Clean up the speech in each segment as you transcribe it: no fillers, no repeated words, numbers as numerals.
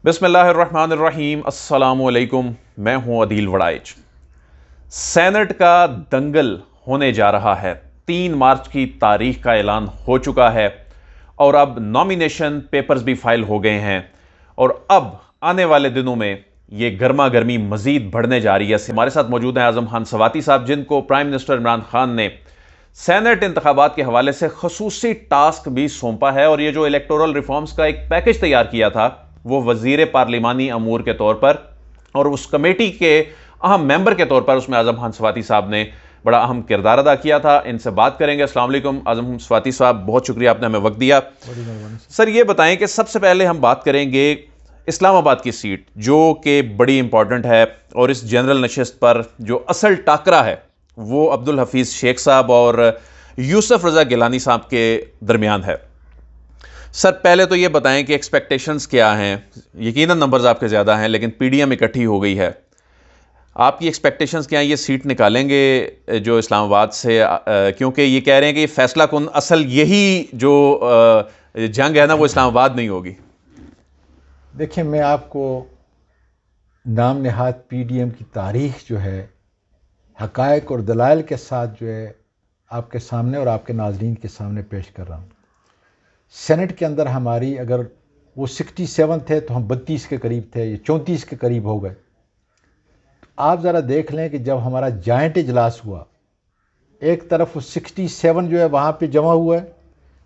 بسم اللہ الرحمن الرحیم۔ السلام علیکم، میں ہوں عدیل وڑائچ۔ سینٹ کا دنگل ہونے جا رہا ہے، 3 مارچ کی تاریخ کا اعلان ہو چکا ہے اور اب نامینیشن پیپرز بھی فائل ہو گئے ہیں اور اب آنے والے دنوں میں یہ گرما گرمی مزید بڑھنے جا رہی ہے۔ ہمارے ساتھ موجود ہیں اعظم خان سواتی صاحب، جن کو پرائم منسٹر عمران خان نے سینٹ انتخابات کے حوالے سے خصوصی ٹاسک بھی سونپا ہے، اور یہ جو الیکٹورل ریفارمز کا ایک پیکج تیار کیا تھا وہ وزیر پارلیمانی امور کے طور پر اور اس کمیٹی کے اہم ممبر کے طور پر اس میں اعظم خان سواتی صاحب نے بڑا اہم کردار ادا کیا تھا۔ ان سے بات کریں گے۔ السلام علیکم اعظم سواتی صاحب، بہت شکریہ آپ نے ہمیں وقت دیا۔ سر یہ بتائیں کہ سب سے پہلے ہم بات کریں گے اسلام آباد کی سیٹ جو کہ بڑی امپورٹنٹ ہے، اور اس جنرل نشست پر جو اصل ٹاکرا ہے وہ عبدالحفیظ شیخ صاحب اور یوسف رضا گیلانی صاحب کے درمیان ہے۔ سر پہلے تو یہ بتائیں کہ ایکسپیکٹیشنز کیا ہیں؟ یقیناً نمبرز آپ کے زیادہ ہیں لیکن پی ڈی ایم اکٹھی ہو گئی ہے، آپ کی ایکسپیکٹیشنز کیا ہیں؟ یہ سیٹ نکالیں گے جو اسلام آباد سے، کیونکہ یہ کہہ رہے ہیں کہ یہ فیصلہ کن اصل یہی جو جنگ ہے نا وہ اسلام آباد نہیں ہوگی۔ دیکھیں، میں آپ کو نام نہاد پی ڈی ایم کی تاریخ جو ہے حقائق اور دلائل کے ساتھ جو ہے آپ کے سامنے اور آپ کے ناظرین کے سامنے پیش کر رہا ہوں۔ سینٹ کے اندر ہماری اگر وہ 67 تھے تو ہم 32 کے قریب تھے، یہ 34 کے قریب ہو گئے۔ آپ ذرا دیکھ لیں کہ جب ہمارا جائنٹ اجلاس ہوا، ایک طرف وہ 67 جو ہے وہاں پہ جمع ہوا ہے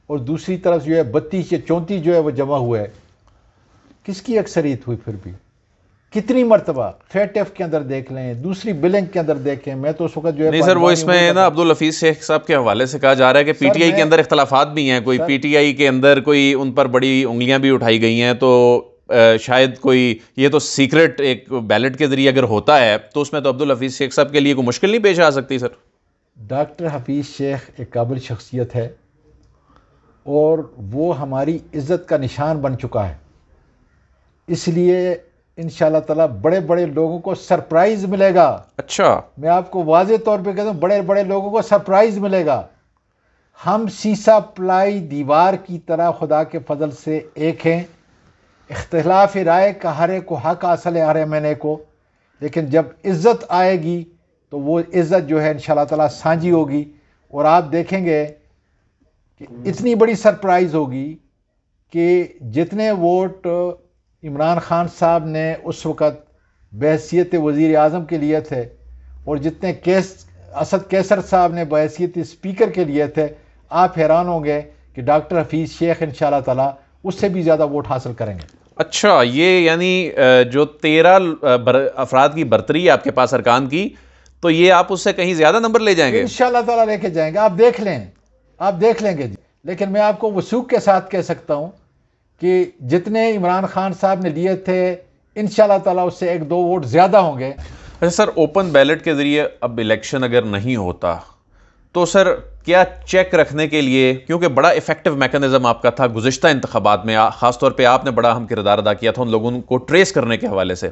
اور دوسری طرف جو ہے 32 یا 34 جو ہے وہ جمع ہوا ہے۔ کس کی اکثریت ہوئی؟ پھر بھی کتنی مرتبہ فیٹ ایف کے اندر دیکھ لیں، دوسری بلنگ کے اندر دیکھیں، میں تو اس وقت جو ہے نہیں سر، وہ اس میں نا عبدالحفیظ شیخ صاحب کے حوالے سے کہا جا رہا ہے کہ پی ٹی آئی کے اندر اختلافات بھی ہیں، کوئی پی ٹی آئی کے اندر کوئی ان پر بڑی انگلیاں بھی اٹھائی گئی ہیں، تو شاید کوئی یہ تو سیکرٹ ایک بیلٹ کے ذریعے اگر ہوتا ہے تو اس میں تو عبدالحفیظ شیخ صاحب کے لیے کوئی مشکل نہیں پیش آ سکتی سر؟ ڈاکٹر حفیظ شیخ ایک قابل شخصیت ہے اور وہ ہماری عزت کا نشان بن چکا ہے، اس لیے انشاءاللہ تعالیٰ بڑے بڑے لوگوں کو سرپرائز ملے گا۔ اچھا، میں آپ کو واضح طور پہ کہتا ہوں، بڑے بڑے لوگوں کو سرپرائز ملے گا۔ ہم سیسا پلائی دیوار کی طرح خدا کے فضل سے ایک ہیں، اختلاف رائے کا ہر ایک کو حق حاصل ہے، ہر میں نے کو، لیکن جب عزت آئے گی تو وہ عزت جو ہے انشاءاللہ تعالیٰ سانجھی ہوگی، اور آپ دیکھیں گے کہ اتنی بڑی سرپرائز ہوگی کہ جتنے ووٹ عمران خان صاحب نے اس وقت بحیثیت وزیر اعظم کے لیے تھے اور جتنے اسد کیسر صاحب نے بحیثیت اسپیکر کے لیے تھے، آپ حیران ہوں گے کہ ڈاکٹر حفیظ شیخ انشاءاللہ تعالیٰ اس سے بھی زیادہ ووٹ حاصل کریں گے۔ اچھا، یہ یعنی جو 13 افراد کی برتری ہے آپ کے پاس ارکان کی، تو یہ آپ اس سے کہیں زیادہ نمبر لے جائیں گے؟ انشاءاللہ تعالیٰ لے کے جائیں گے، آپ دیکھ لیں، آپ دیکھ لیں گے جی۔ لیکن میں آپ کو وثوق کے ساتھ کہہ سکتا ہوں کہ جتنے عمران خان صاحب نے لیے تھے انشاءاللہ تعالیٰ اس سے 1-2 ووٹ زیادہ ہوں گے۔ اچھا سر، اوپن بیلٹ کے ذریعے اب الیکشن اگر نہیں ہوتا تو سر کیا چیک رکھنے کے لیے، کیونکہ بڑا ایفیکٹو میکنزم آپ کا تھا گزشتہ انتخابات میں، خاص طور پہ آپ نے بڑا اہم کردار ادا کیا تھا ان لوگوں کو ٹریس کرنے کے حوالے سے،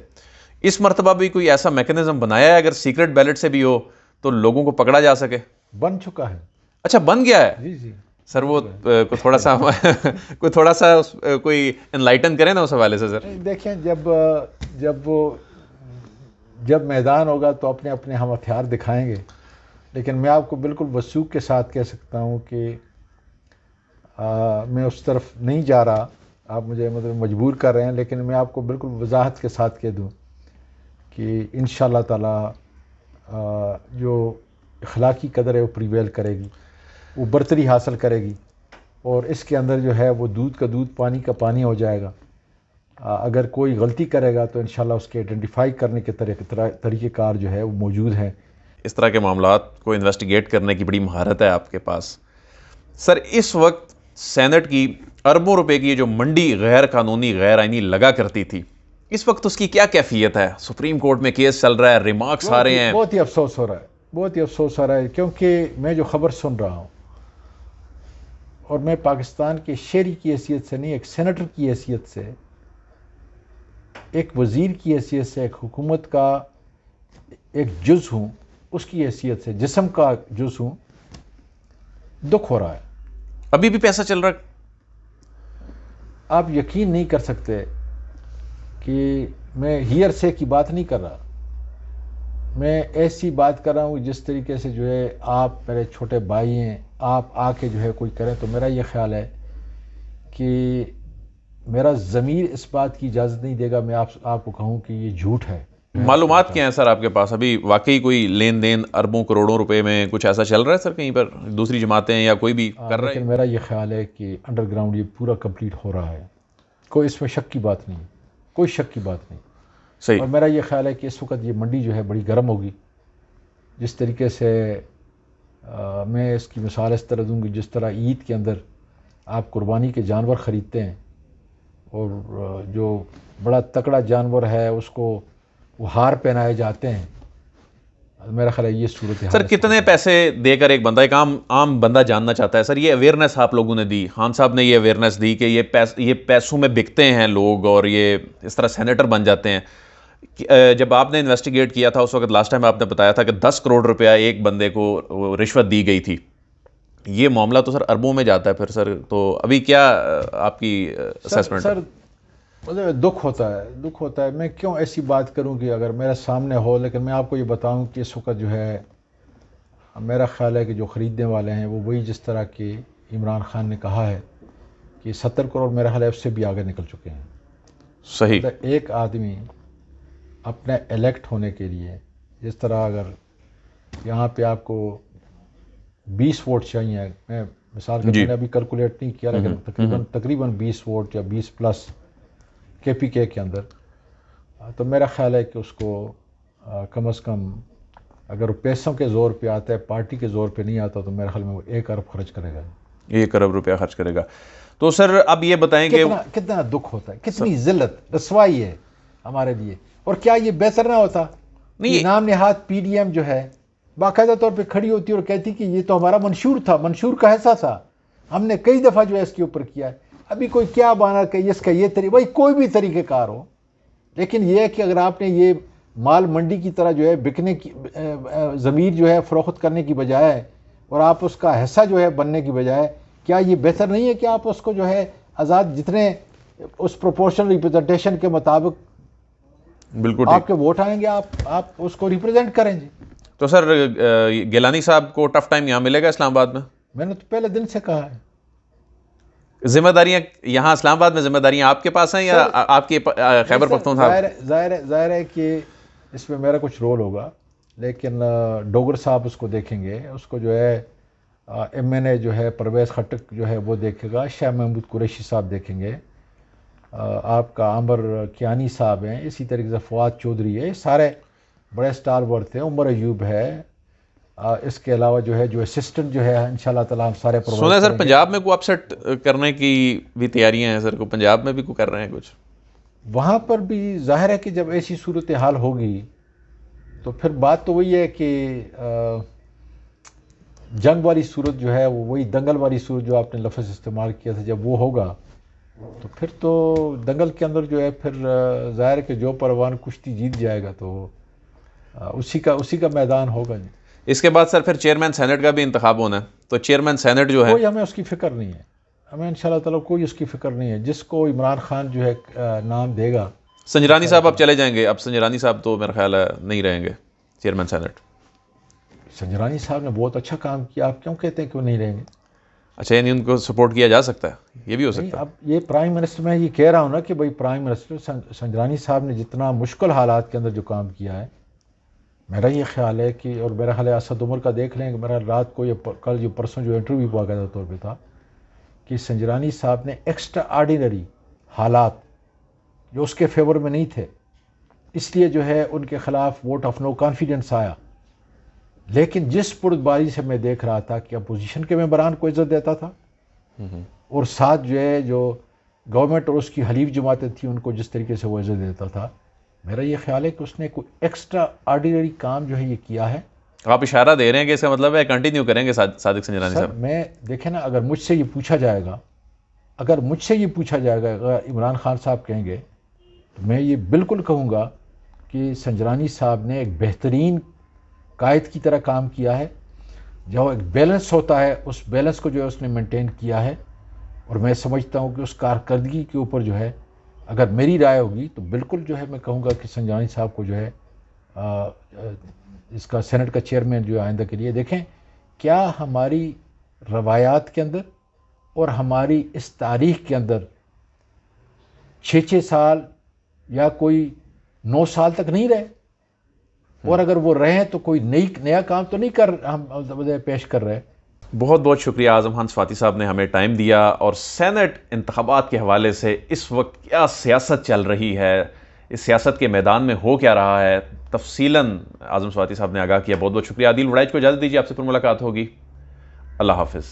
اس مرتبہ بھی کوئی ایسا میکنزم بنایا ہے اگر سیکرٹ بیلٹ سے بھی ہو تو لوگوں کو پکڑا جا سکے؟ بن چکا ہے۔ اچھا، بن گیا ہے؟ جی جی سر وہ تھوڑا سا کوئی انلائٹن کریں نا اس حوالے سے سر۔ دیکھیں، جب میدان ہوگا تو اپنے اپنے ہم ہتھیار دکھائیں گے، لیکن میں آپ کو بالکل وثوق کے ساتھ کہہ سکتا ہوں کہ میں اس طرف نہیں جا رہا، آپ مجھے مجبور کر رہے ہیں، لیکن میں آپ کو بالکل وضاحت کے ساتھ کہہ دوں کہ انشاءاللہ تعالیٰ جو اخلاقی قدر ہے وہ پریویل کرے گی، وہ برتری حاصل کرے گی، اور اس کے اندر جو ہے وہ دودھ کا دودھ پانی کا پانی ہو جائے گا۔ اگر کوئی غلطی کرے گا تو انشاءاللہ اس کے آئیڈینٹیفائی کرنے کے طریقہ کار جو ہے وہ موجود ہیں۔ اس طرح کے معاملات کو انویسٹیگیٹ کرنے کی بڑی مہارت ہے آپ کے پاس۔ سر اس وقت سینٹ کی اربوں روپے کی جو منڈی غیر قانونی غیر آئینی لگا کرتی تھی، اس وقت اس کی کیا کیفیت ہے؟ سپریم کورٹ میں کیس چل رہا ہے، ریمارکس آ رہے ہیں، بہت ہی افسوس ہو رہا ہے، بہت ہی افسوس ہو رہا ہے، کیونکہ میں جو خبر سن رہا ہوں، اور میں پاکستان کے شہری کی حیثیت سے نہیں، ایک سینیٹر کی حیثیت سے، ایک وزیر کی حیثیت سے، ایک حکومت کا ایک جز ہوں، اس کی حیثیت سے جسم کا جز ہوں، دکھ ہو رہا ہے۔ ابھی بھی پیسہ چل رہا ہے؟ آپ یقین نہیں کر سکتے، کہ میں ہیئر سے کی بات نہیں کر رہا، میں ایسی بات کر رہا ہوں جس طریقے سے جو ہے آپ میرے چھوٹے بھائی ہیں، آپ آ کے جو ہے کوئی کریں، تو میرا یہ خیال ہے کہ میرا ضمیر اس بات کی اجازت نہیں دے گا میں آپ کو کہوں کہ یہ جھوٹ ہے۔ معلومات کیا ہیں سر آپ کے پاس؟ ابھی واقعی کوئی لین دین اربوں کروڑوں روپے میں کچھ ایسا چل رہا ہے سر کہیں پر، دوسری جماعتیں یا کوئی بھی کر رہے لیکن ہیں؟ میرا یہ خیال ہے کہ انڈر گراؤنڈ یہ پورا کمپلیٹ ہو رہا ہے، کوئی اس میں شک کی بات نہیں، کوئی شک کی بات نہیں۔ صحیح۔ اور میرا یہ خیال ہے کہ اس وقت یہ منڈی جو ہے بڑی گرم ہوگی، جس طریقے سے میں اس کی مثال اس طرح دوں گی، جس طرح عید کے اندر آپ قربانی کے جانور خریدتے ہیں اور جو بڑا تکڑا جانور ہے اس کو وہ ہار پہنائے جاتے ہیں، میرا خیال ہے یہ صورت حال سر کتنے پیسے دے کر ایک بندہ، ایک عام بندہ جاننا چاہتا ہے سر، یہ اویئرنیس آپ لوگوں نے دی، خان صاحب نے یہ اویئرنیس دی کہ یہ پیسوں میں بکتے ہیں لوگ اور یہ اس طرح سینیٹر بن جاتے ہیں۔ جب آپ نے انویسٹیگیٹ کیا تھا اس وقت لاسٹ ٹائم آپ نے بتایا تھا کہ 10 کروڑ روپیہ ایک بندے کو رشوت دی گئی تھی، یہ معاملہ تو سر اربوں میں جاتا ہے پھر سر، تو ابھی کیا آپ کی اسیسمنٹ؟ سر مجھے دکھ ہوتا ہے، میں کیوں ایسی بات کروں کہ اگر میرے سامنے ہو، لیکن میں آپ کو یہ بتاؤں کہ اس وقت جو ہے میرا خیال ہے کہ جو خریدنے والے ہیں وہ وہی جس طرح کہ عمران خان نے کہا ہے کہ 70 کروڑ میرا خیال ہے اس سے بھی آگے نکل چکے ہیں۔ صحیح۔ ایک آدمی اپنے الیکٹ ہونے کے لیے، جس طرح اگر یہاں پہ آپ کو 20 ووٹ چاہیے، میں مثال کے میں نے ابھی کیلکولیٹ نہیں کیا لیکن تقریباً 20 ووٹ یا 20 پلس کے پی کے اندر، تو میرا خیال ہے کہ اس کو کم از کم اگر پیسوں کے زور پہ آتا ہے، پارٹی کے زور پہ نہیں آتا، تو میرے خیال میں وہ 1 ارب خرچ کرے گا، 1 ارب روپیہ خرچ کرے گا۔ تو سر اب یہ بتائیں کہ کتنا دکھ ہوتا ہے، کتنی ذلت رسوائی ہے ہمارے لیے۔ اور کیا یہ بہتر نہ ہوتا کہ نام نہاد پی ڈی ایم جو ہے باقاعدہ طور پہ کھڑی ہوتی اور کہتی کہ یہ تو ہمارا منشور تھا، منشور کا حصہ تھا، ہم نے کئی دفعہ جو ہے اس کے اوپر کیا ہے، ابھی کوئی کیا بانا کہ اس کا یہ طریقہ، بھائی کوئی بھی طریقہ کار ہو، لیکن یہ ہے کہ اگر آپ نے یہ مال منڈی کی طرح جو ہے بکنے کی ضمیر جو ہے فروخت کرنے کی بجائے اور آپ اس کا حصہ جو ہے بننے کی بجائے، کیا یہ بہتر نہیں ہے کہ آپ اس کو جو ہے آزاد جتنے اس پروپورشنل ریپرزنٹیشن کے مطابق بالکل آپ کے ووٹ آئیں گے آپ اس کو ریپرزینٹ کریں جی۔ تو سر گیلانی صاحب کو ٹف ٹائم یہاں ملے گا اسلام آباد میں نے تو پہلے دن سے کہا ہے، ذمہ داریاں یہاں اسلام آباد میں ذمہ داریاں آپ کے پاس ہیں یا آپ کی خیبر پختونخوا؟ ظاہر ہے کہ اس میں میرا کچھ رول ہوگا، لیکن ڈوگر صاحب اس کو دیکھیں گے، اس کو جو ہے ایم این اے جو ہے پرویز خٹک جو ہے وہ دیکھے گا، شاہ محمود قریشی صاحب دیکھیں گے، آپ کا عامر کیانی صاحب ہیں، اسی طریقے سے فواد چودھری ہے، یہ سارے بڑے سٹار ورتھ ہیں، عمر ایوب ہے، اس کے علاوہ جو ہے جو اسسٹنٹ جو ہے انشاءاللہ تعالیٰ ہم سارے پرووائڈ سنا ہے کریں سر گے۔ پنجاب میں کو اپسیٹ کرنے کی بھی تیاریاں ہیں سر، کو پنجاب میں بھی کو کر رہے ہیں کچھ؟ وہاں پر بھی ظاہر ہے کہ جب ایسی صورتحال ہوگی تو پھر بات تو وہی ہے کہ جنگ والی صورت جو ہے وہ وہی دنگل والی صورت جو آپ نے لفظ استعمال کیا تھا، جب وہ ہوگا تو پھر تو دنگل کے اندر جو ہے پھر ظاہر ہے کہ جو پروان کشتی جیت جائے گا تو اسی کا میدان ہوگا جی۔ اس کے بعد سر پھر چیئرمین سینٹ کا بھی انتخاب ہونا ہے، تو چیئرمین سینٹ جو ہے کوئی ہمیں اس کی فکر نہیں ہے، ہمیں انشاءاللہ تعالیٰ کوئی اس کی فکر نہیں ہے، جس کو عمران خان جو ہے نام دے گا۔ سنجرانی صاحب اب چلے جائیں گے، اب سنجرانی صاحب تو میرا خیال ہے نہیں رہیں گے چیئرمین سینٹ۔ سنجرانی صاحب نے بہت اچھا کام کیا، آپ کیوں کہتے ہیں کہ وہ نہیں رہیں گے؟ اچھا یعنی ان کو سپورٹ کیا جا سکتا ہے، یہ بھی ہو سکتا ہے۔ اب یہ پرائم منسٹر، میں یہ کہہ رہا ہوں نا کہ بھائی پرائم منسٹر سنجرانی صاحب نے جتنا مشکل حالات کے اندر جو کام کیا ہے، میرا یہ خیال ہے کہ، اور میرا خیال ہے اسد عمر کا دیکھ لیں کہ میرا رات کو یہ کل جو پرسوں جو انٹرویو باقاعدہ طور پہ تھا کہ سنجرانی صاحب نے ایکسٹرا آرڈینری حالات جو اس کے فیور میں نہیں تھے، اس لیے جو ہے ان کے خلاف ووٹ آف نو کانفیڈنس آیا، لیکن جس پردباری سے میں دیکھ رہا تھا کہ اپوزیشن کے ممبران کو عزت دیتا تھا اور ساتھ جو ہے جو گورنمنٹ اور اس کی حلیف جماعتیں تھیں ان کو جس طریقے سے وہ عزت دیتا تھا، میرا یہ خیال ہے کہ اس نے کوئی ایکسٹرا آرڈینری کام جو ہے یہ کیا ہے۔ آپ اشارہ دے رہے ہیں کہ اس کا مطلب ہے کنٹینیو کریں گے صادق سنجرانی سر صاحب؟ میں دیکھیں نا، اگر مجھ سے یہ پوچھا جائے گا، اگر عمران خان صاحب کہیں گے تو میں یہ بالکل کہوں گا کہ سنجرانی صاحب نے ایک بہترین قائد کی طرح کام کیا ہے، جو ایک بیلنس ہوتا ہے اس بیلنس کو جو ہے اس نے مینٹین کیا ہے، اور میں سمجھتا ہوں کہ اس کارکردگی کے اوپر جو ہے اگر میری رائے ہوگی تو بالکل جو ہے میں کہوں گا کہ سنجانی صاحب کو جو ہے اس کا سینٹ کا چیئرمین جو ہے آئندہ کے لیے. دیکھیں کیا ہماری روایات کے اندر اور ہماری اس تاریخ کے اندر 6 سال یا کوئی 9 سال تک نہیں رہے, اور اگر وہ رہیں تو کوئی نیا کام تو نہیں ہم پیش کر رہے. بہت بہت شکریہ اعظم خان صفاتی صاحب نے ہمیں ٹائم دیا, اور سینٹ انتخابات کے حوالے سے اس وقت کیا سیاست چل رہی ہے, اس سیاست کے میدان میں ہو کیا رہا ہے, تفصیلاً اعظم صفاتی صاحب نے آگاہ کیا. بہت بہت شکریہ. عادل وڑائچ کو اجازت دیجیے, آپ سے پھر ملاقات ہوگی. اللہ حافظ.